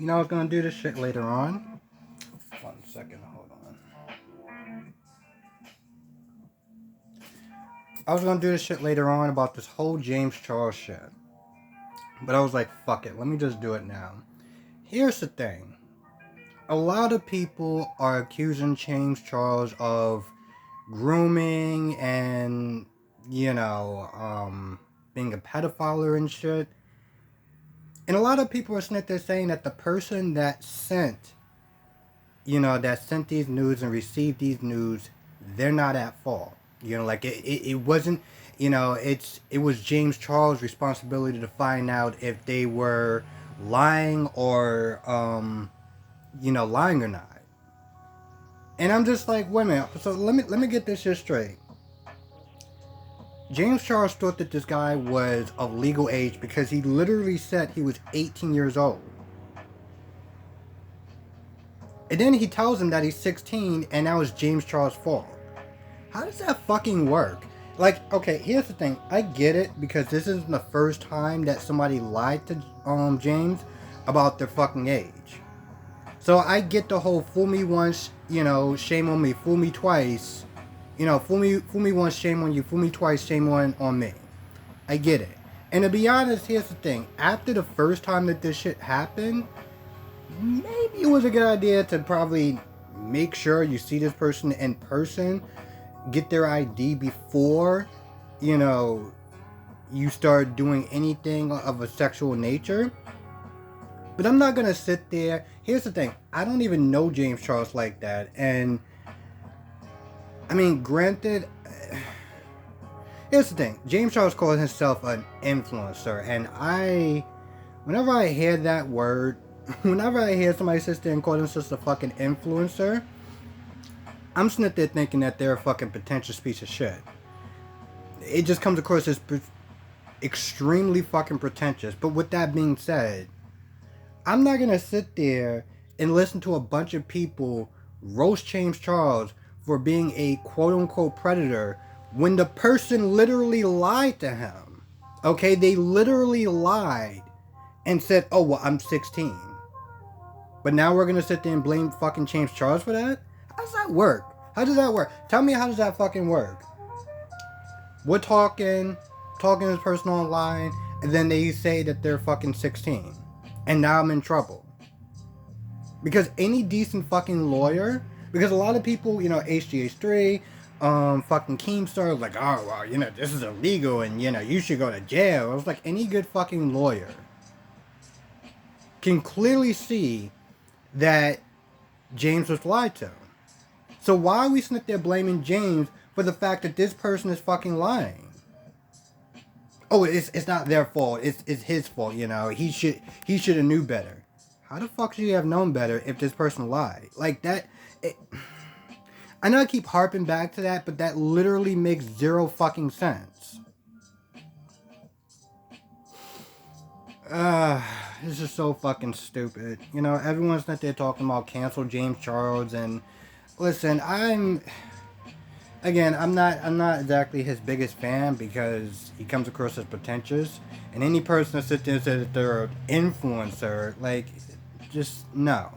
You know, I was gonna do this shit later on. 1 second, hold on. I was gonna do this shit later on about this whole James Charles shit. But I was like, fuck it, let me just do it now. Here's the thing. A lot of people are accusing James Charles of grooming and, being a pedophile and shit. And a lot of people are sitting there saying that the person that sent these news and received these news, they're not at fault. Like it wasn't, it was James Charles' responsibility to find out if they were lying or, lying or not. And I'm just like, wait a minute. So let me get this shit straight. James Charles thought that this guy was of legal age because he literally said he was 18 years old. And then he tells him that he's 16 and that was James Charles' fault. How does that fucking work? Like, okay, here's the thing. I get it because this isn't the first time that somebody lied to James about their fucking age. So I get the whole fool me once, shame on me, fool me twice. Fool me once, shame on you, fool me twice, shame on me. I get it. And to be honest, here's the thing. After the first time that this shit happened, maybe it was a good idea to probably make sure you see this person in person, get their ID before, you start doing anything of a sexual nature. But I'm not gonna sit there. Here's the thing. I don't even know James Charles like that. And, I mean, granted, here's the thing. James Charles calls himself an influencer. And whenever I hear that word, whenever I hear somebody sit there and call themselves a fucking influencer, I'm sitting there thinking that they're a fucking pretentious piece of shit. It just comes across as extremely fucking pretentious. But with that being said, I'm not gonna sit there and listen to a bunch of people roast James Charles for being a quote-unquote predator when the person literally lied to him. Okay, they literally lied and said, oh, well, I'm 16. But now we're gonna sit there and blame fucking James Charles for that? How does that work? How does that work? Tell me, how does that fucking work? We're talking to this person online, and then they say that they're fucking 16. And now I'm in trouble. Because any decent fucking lawyer, because a lot of people, HGH3, fucking Keemstar, like, oh, well, this is illegal and, you should go to jail. I was like, any good fucking lawyer can clearly see that James was lied to. So why are we sitting there blaming James for the fact that this person is fucking lying? Oh, it's not their fault. It's his fault. He should have knew better. How the fuck should you have known better if this person lied like that? I know I keep harping back to that, but that literally makes zero fucking sense. This is so fucking stupid. Everyone's not there talking about cancel James Charles, and listen, I'm not exactly his biggest fan because he comes across as pretentious. And any person that sits there and says that they're an influencer, like, just no.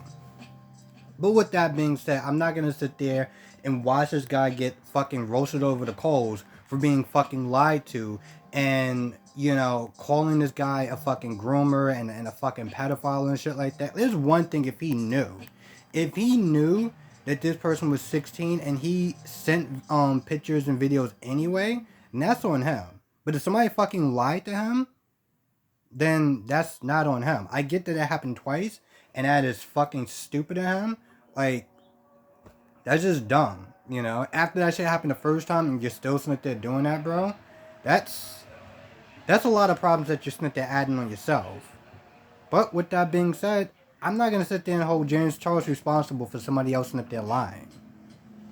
But with that being said, I'm not gonna sit there and watch this guy get fucking roasted over the coals for being fucking lied to and, calling this guy a fucking groomer and a fucking pedophile and shit like that. There's one thing if he knew. If he knew that this person was 16 and he sent pictures and videos anyway, and that's on him. But if somebody fucking lied to him, then that's not on him. I get that it happened twice, and that is fucking stupid of him. Like, that's just dumb, After that shit happened the first time and you're still sitting there doing that, bro, that's a lot of problems that you're sitting there adding on yourself. But with that being said, I'm not going to sit there and hold James Charles responsible for somebody else sitting there lying.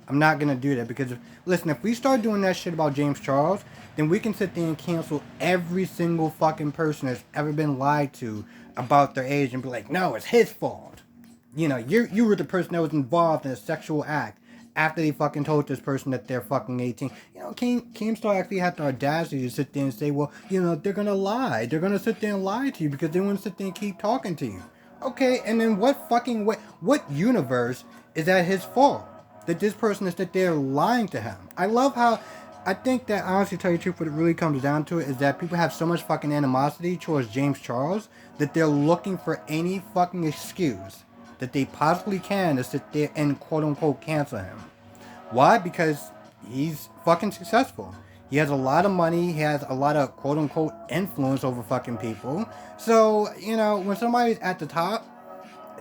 I'm not going to do that because, listen, if we start doing that shit about James Charles, then we can sit there and cancel every single fucking person that's ever been lied to about their age and be like, no, it's his fault. You were the person that was involved in a sexual act after they fucking told this person that they're fucking 18. Keemstar actually had the audacity to sit there and say, well, they're going to lie. They're going to sit there and lie to you because they want to sit there and keep talking to you. Okay, and then what fucking way, what universe is that his fault? That this person is that they're lying to him. I love how, I think that honestly, tell you the truth, what it really comes down to is that people have so much fucking animosity towards James Charles that they're looking for any fucking excuse that they possibly can to sit there and quote unquote cancel him. Why? Because he's fucking successful. He has a lot of money. He has a lot of quote unquote influence over fucking people. So, you know, when somebody's at the top,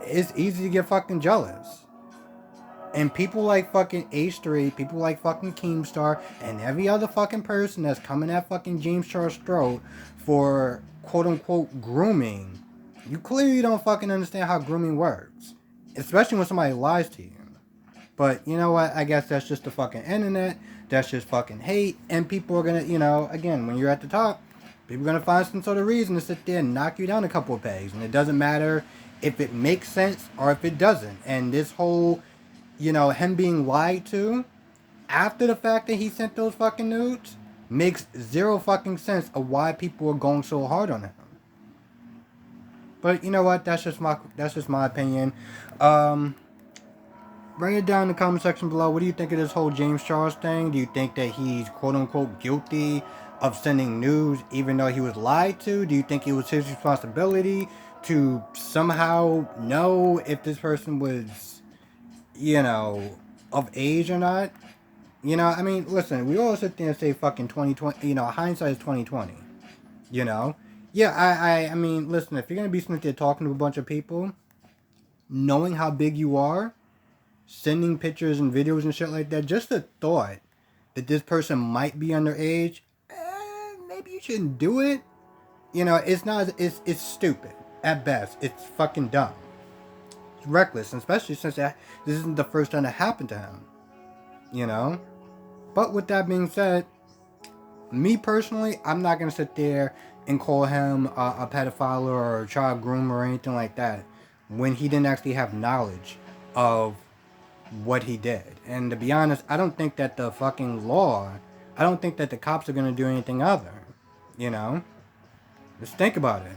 it's easy to get fucking jealous. And people like fucking H3, people like fucking Keemstar, and every other fucking person that's coming at fucking James Charles' throat for quote unquote grooming, you clearly don't fucking understand how grooming works. Especially when somebody lies to you. But you know what? I guess that's just the fucking internet. That's just fucking hate. And people are gonna, you know, again, when you're at the top, people are gonna find some sort of reason to sit there and knock you down a couple of pegs. And it doesn't matter if it makes sense or if it doesn't. And this whole, you know, him being lied to after the fact that he sent those fucking nudes makes zero fucking sense of why people are going so hard on him. But you know what? That's just my opinion. Bring it down in the comment section below. What do you think of this whole James Charles thing? Do you think that he's quote unquote guilty of sending news even though he was lied to? Do you think it was his responsibility to somehow know if this person was, you know, of age or not? You know, I mean, listen, we all sit there and say fucking 2020, you know, hindsight is 2020. You know? Yeah, I mean, listen, if you're gonna be sitting there talking to a bunch of people, knowing how big you are, sending pictures and videos and shit like that, just the thought that this person might be underage, maybe you shouldn't do it. You know, it's stupid at best. It's fucking dumb. It's reckless, especially since this isn't the first time that happened to him. You know? But with that being said, me personally, I'm not gonna sit there and call him a pedophile or a child groomer or anything like that when he didn't actually have knowledge of what he did. And to be honest, I don't think that the fucking law, I don't think that the cops are gonna do anything other. You know? Just think about it.